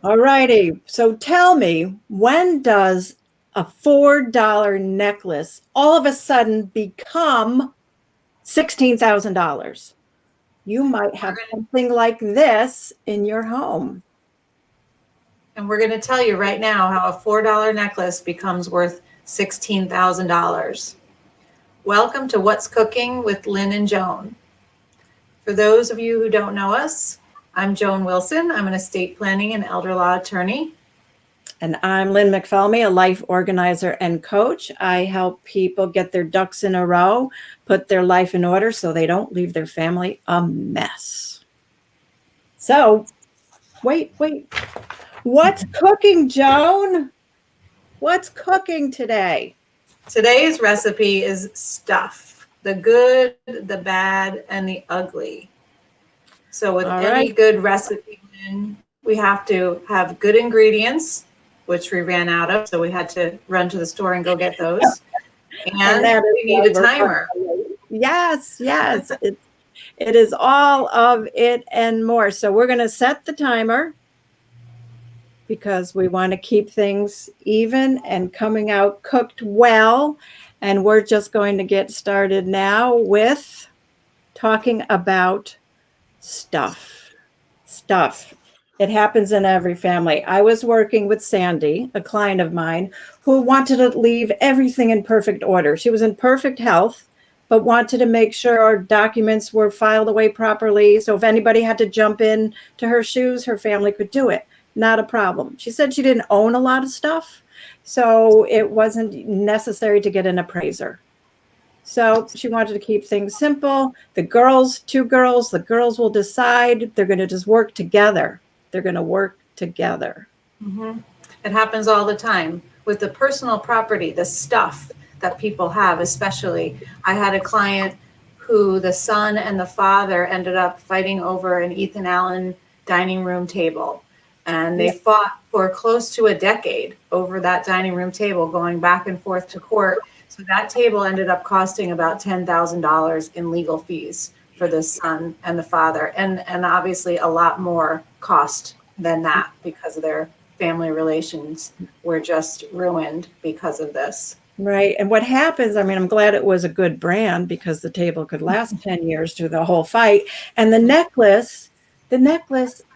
All righty. So tell me, when does a $4 necklace all of a sudden become $16,000? You might have something like this in your home. And we're going to tell you right now how a $4 necklace becomes worth $16,000. Welcome to What's Cooking with Lynn and Joan. For those of you who don't know us, I'm Joan Wilson. I'm an estate planning and elder law attorney. And I'm Lynn McPhelmy, a life organizer and coach. I help people get their ducks in a row, put their life in order so they don't leave their family a mess. So, wait. What's cooking, Joan? What's cooking today? Today's recipe is stuff, the good, the bad, and the ugly. So with any good recipe, we have to have good ingredients, which we ran out of, so we had to run to the store and go get those. And we need a timer. Yes. It is all of it and more. So we're going to set the timer because we want to keep things even and coming out cooked well. And we're just going to get started now with talking about stuff. It happens in every family. I was working with Sandy, a client of mine, who wanted to leave everything in perfect order. She was in perfect health, but wanted to make sure our documents were filed away properly. So if anybody had to jump in to her shoes, her family could do it. Not a problem. She said she didn't own a lot of stuff, so it wasn't necessary to get an appraiser. So she wanted to keep things simple. The girls will decide. They're going to just work together. Mm-hmm. It happens all the time with the personal property, the stuff that people have, especially. I had a client who the son and the father ended up fighting over an Ethan Allen dining room table. And they fought for close to a decade over that dining room table, going back and forth to court. So that table ended up costing about $10,000 in legal fees for the son and the father. And obviously a lot more cost than that because of their family relations were just ruined because of this. Right. And what happens, I mean, I'm glad it was a good brand because the table could last 10 years through the whole fight. And the necklace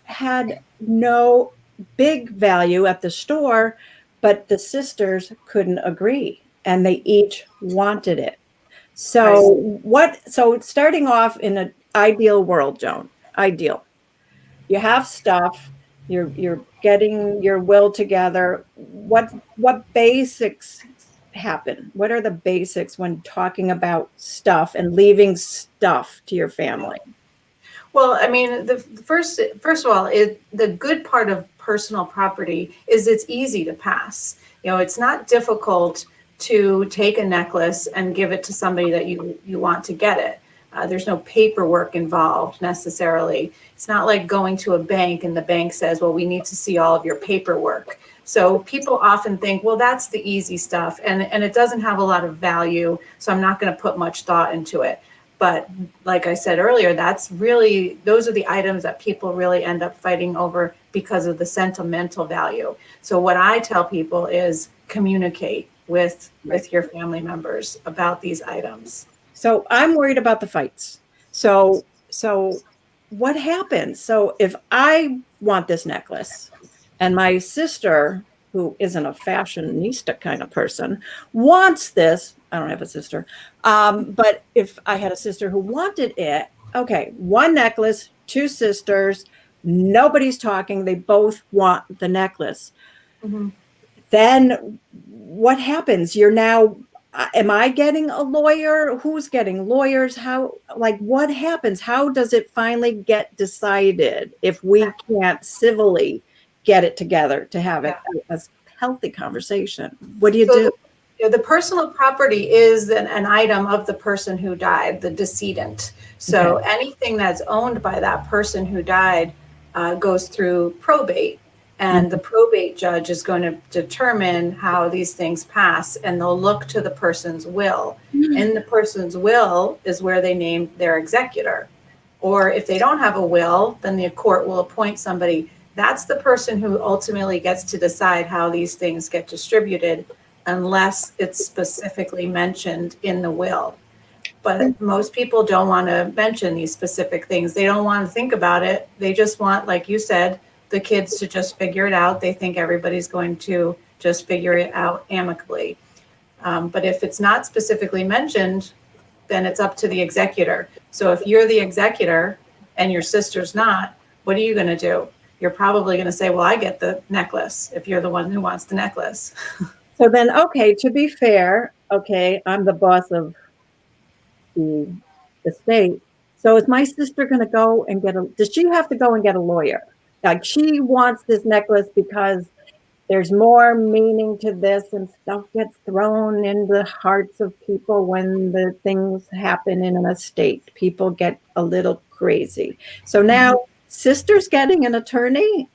had no big value at the store, but the sisters couldn't agree and they each wanted it. So starting off in an ideal world, Joan, ideal. You have stuff, you're getting your will together. What basics happen? What are the basics when talking about stuff and leaving stuff to your family? Well, I mean, the first of all, the good part of personal property is it's easy to pass. You know, it's not difficult to take a necklace and give it to somebody that you want to get it. There's no paperwork involved necessarily. It's not like going to a bank and the bank says, well, we need to see all of your paperwork. So people often think, well, that's the easy stuff and it doesn't have a lot of value, so I'm not going to put much thought into it. But like I said earlier, those are the items that people really end up fighting over because of the sentimental value. So what I tell people is communicate with your family members about these items. So I'm worried about the fights. So what happens? So if I want this necklace and my sister, who isn't a fashionista kind of person, wants this, I don't have a sister, but if I had a sister who wanted it, okay, one necklace, two sisters, nobody's talking, they both want the necklace. Mm-hmm. Then what happens? Am I getting a lawyer? Who's getting lawyers? What happens? How does it finally get decided if we can't civilly get it together to have a healthy conversation? What do you do? The personal property is an item of the person who died, the decedent. So anything that's owned by that person who died goes through probate. And the probate judge is going to determine how these things pass, and they'll look to the person's will. And the person's will is where they name their executor. Or if they don't have a will, then the court will appoint somebody that's the person who ultimately gets to decide how these things get distributed unless it's specifically mentioned in the will. But most people don't want to mention these specific things. They don't want to think about it. They just want, like you said, the kids to just figure it out. They think everybody's going to just figure it out amicably. But if it's not specifically mentioned, then it's up to the executor. So if you're the executor and your sister's not, what are you going to do? You're probably going to say, well, I get the necklace if you're the one who wants the necklace. So then, okay, to be fair, okay, I'm the boss of the estate. So is my sister going to go and does she have to go and get a lawyer? Like she wants this necklace because there's more meaning to this and stuff gets thrown in the hearts of people when the things happen in an estate. People get a little crazy. So now sister's getting an attorney?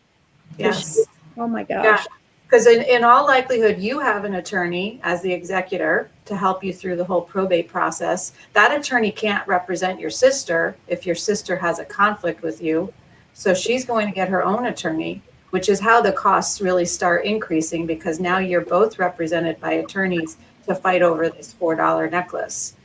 Yes. Oh my gosh. Yeah. Because in all likelihood, you have an attorney as the executor to help you through the whole probate process. That attorney can't represent your sister if your sister has a conflict with you. So she's going to get her own attorney, which is how the costs really start increasing, because now you're both represented by attorneys to fight over this $4 necklace.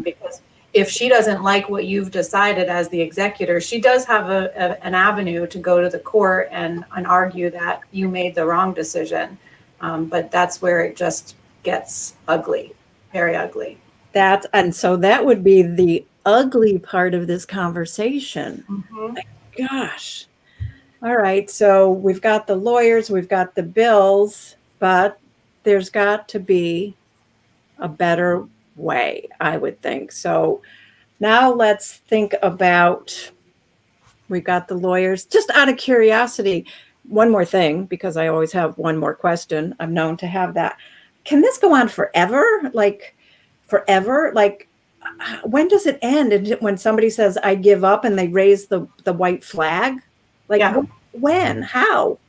Because if she doesn't like what you've decided as the executor, she does have an avenue to go to the court and argue that you made the wrong decision. But that's where it just gets ugly, very ugly. And so that would be the ugly part of this conversation. Mm-hmm. My gosh. All right. So we've got the lawyers, we've got the bills, but there's got to be a better way, I would think. So now let's think about, we got the lawyers. Just out of curiosity, one more thing, because I always have one more question. I'm known to have that. Can this go on forever? Like forever? Like when does it end? And when somebody says, I give up, and they raise the white flag? Like Yeah. when? How?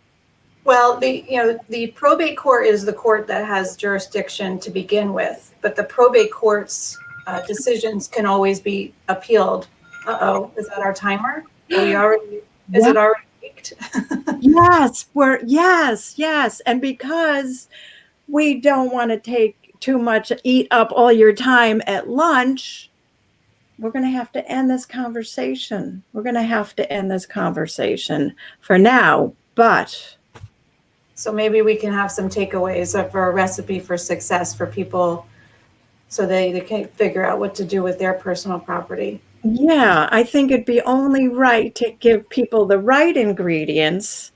Well, the probate court is the court that has jurisdiction to begin with, but the probate court's decisions can always be appealed. Uh-oh, is that our timer? Is it already peaked? Yes. And because we don't want to eat up all your time at lunch, we're going to have to end this conversation. We're going to have to end this conversation for now, but so maybe we can have some takeaways for a recipe for success for people so they can figure out what to do with their personal property. Yeah, I think it'd be only right to give people the right ingredients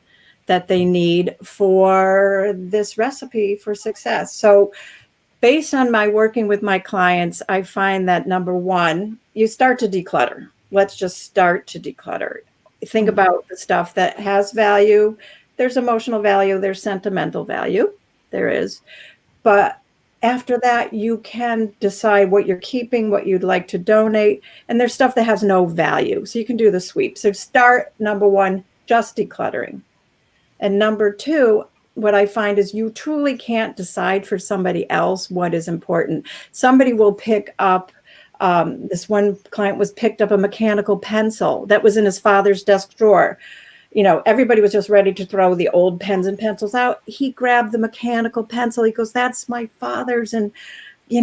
that they need for this recipe for success. So based on my working with my clients, I find that number one, you start to declutter. Let's just start to declutter. Think about the stuff that has value. There's emotional value, there's sentimental value, there is. But after that, you can decide what you're keeping, what you'd like to donate, and there's stuff that has no value. So you can do the sweep. So start, number one, just decluttering. And number two, what I find is you truly can't decide for somebody else what is important. Somebody will pick up, this one client picked up a mechanical pencil that was in his father's desk drawer. Everybody was just ready to throw the old pens and pencils out. He grabbed the mechanical pencil. He goes, that's my father's. And, he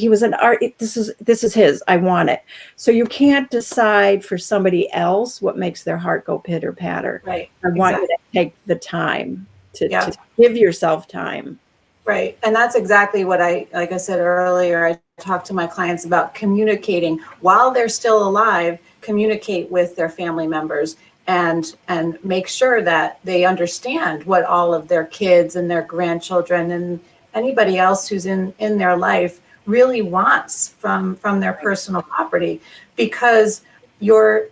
was an art. This is his. I want it. So you can't decide for somebody else what makes their heart go pitter patter. Right. I want you to take the time to give yourself time. Right. And that's exactly what like I said earlier, I talk to my clients about communicating while they're still alive. Communicate with their family members and make sure that they understand what all of their kids and their grandchildren and anybody else who's in their life really wants from their personal property, because your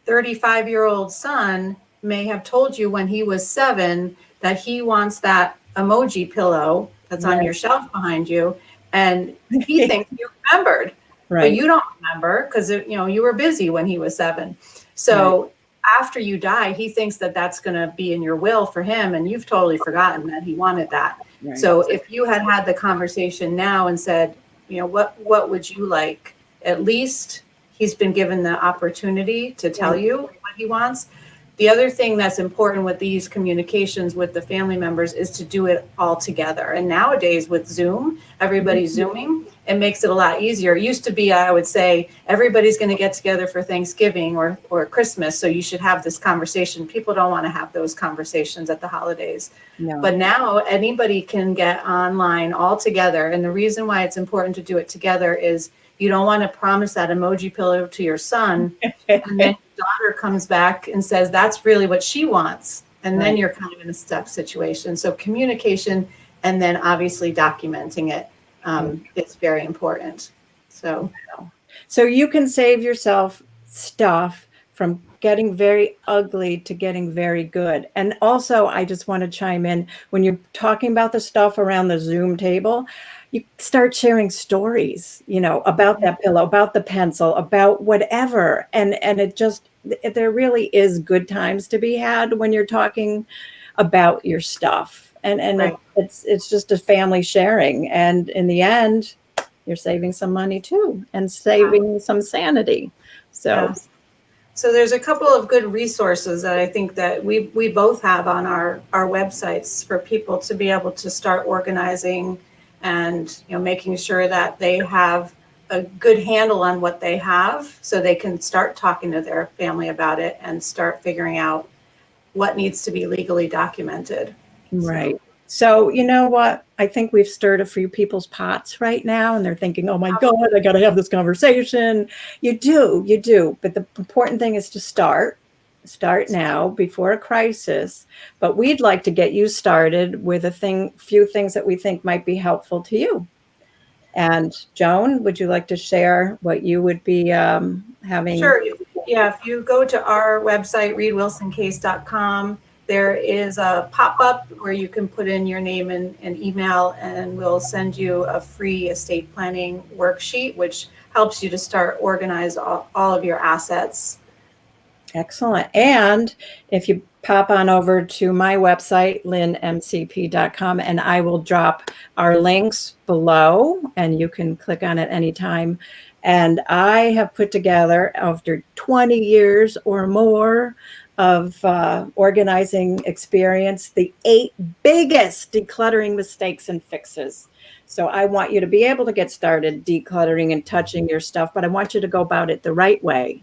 35-year-old son may have told you when he was 7 that he wants that emoji pillow that's on your shelf behind you, and he thinks you remembered. Right. But you don't remember because you were busy when he was 7. So after you die, he thinks that that's going to be in your will for him, and you've totally forgotten that he wanted that. Right. So if you had the conversation now and said, what would you like? At least he's been given the opportunity to tell you what he wants. The other thing that's important with these communications with the family members is to do it all together. And nowadays with Zoom, everybody's Zooming. It makes it a lot easier. It used to be, I would say, everybody's going to get together for Thanksgiving or Christmas, so you should have this conversation. People don't want to have those conversations at the holidays. No. But now anybody can get online all together. And the reason why it's important to do it together is you don't want to promise that emoji pillow to your son, and then your daughter comes back and says that's really what she wants. And then you're kind of in a stuck situation. So communication, and then obviously documenting it is very important. So you can save yourself stuff from getting very ugly to getting very good. And also, I just want to chime in, when you're talking about the stuff around the Zoom table, you start sharing stories, about that pillow, about the pencil, about whatever. And it just, there really is good times to be had when you're talking about your stuff. And Right. it's just a family sharing. And in the end, you're saving some money too, and saving some sanity. So. Yes. So there's a couple of good resources that I think that we both have on our websites for people to be able to start organizing and making sure that they have a good handle on what they have, so they can start talking to their family about it and start figuring out what needs to be legally documented. Right. So you know what? I think we've stirred a few people's pots right now, and they're thinking, oh my God, I got to have this conversation. You do. But the important thing is to start now before a crisis. But we'd like to get you started with few things that we think might be helpful to you. And Joan, would you like to share what you would be having? Sure. Yeah, if you go to our website, reedwilsoncase.com, there is a pop-up where you can put in your name and email, and we'll send you a free estate planning worksheet, which helps you to start organize all of your assets. Excellent. And if you pop on over to my website, lynnmcp.com, and I will drop our links below, and you can click on it anytime. And I have put together, after 20 years or more of organizing experience, the 8 biggest decluttering mistakes and fixes. So I want you to be able to get started decluttering and touching your stuff, but I want you to go about it the right way.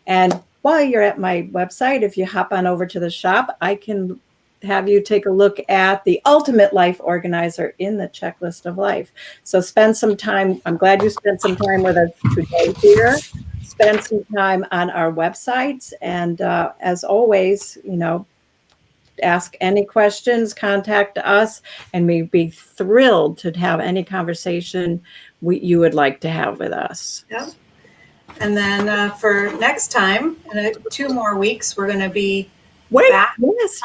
And while you're at my website, if you hop on over to the shop, I can have you take a look at the ultimate life organizer in the checklist of life. So spend some time. I'm glad you spent some time with us today here. Spend some time on our websites. And as always, ask any questions, contact us, and we'd be thrilled to have any conversation you would like to have with us. Yeah. And then for next time, in 2 more weeks, we're going to be back. Yes.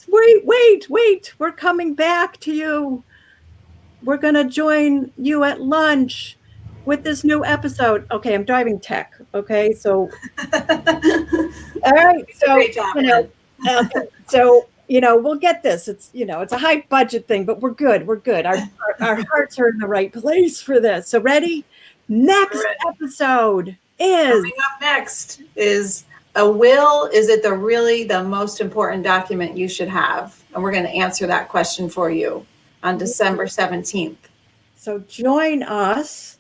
Wait. We're coming back to you. We're going to join you at lunch with this new episode. Okay, I'm driving tech. Okay, so all right. So great job, so we'll get this. It's it's a high budget thing, but we're good. Our hearts are in the right place for this. So ready? Next episode is coming up. Next is a will. Is it really the most important document you should have? And we're going to answer that question for you on December 17th. So join us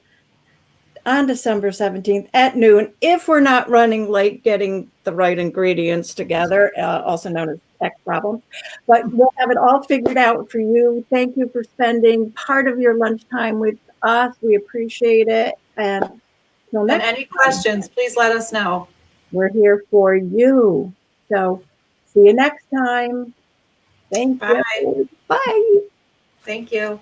on December 17th at noon, if we're not running late getting the right ingredients together, also known as tech problems. But we'll have it all figured out for you. Thank you for spending part of your lunchtime with us. We appreciate it. And any questions, please let us know. We're here for you. So see you next time. Thank you. Bye. Bye. Thank you.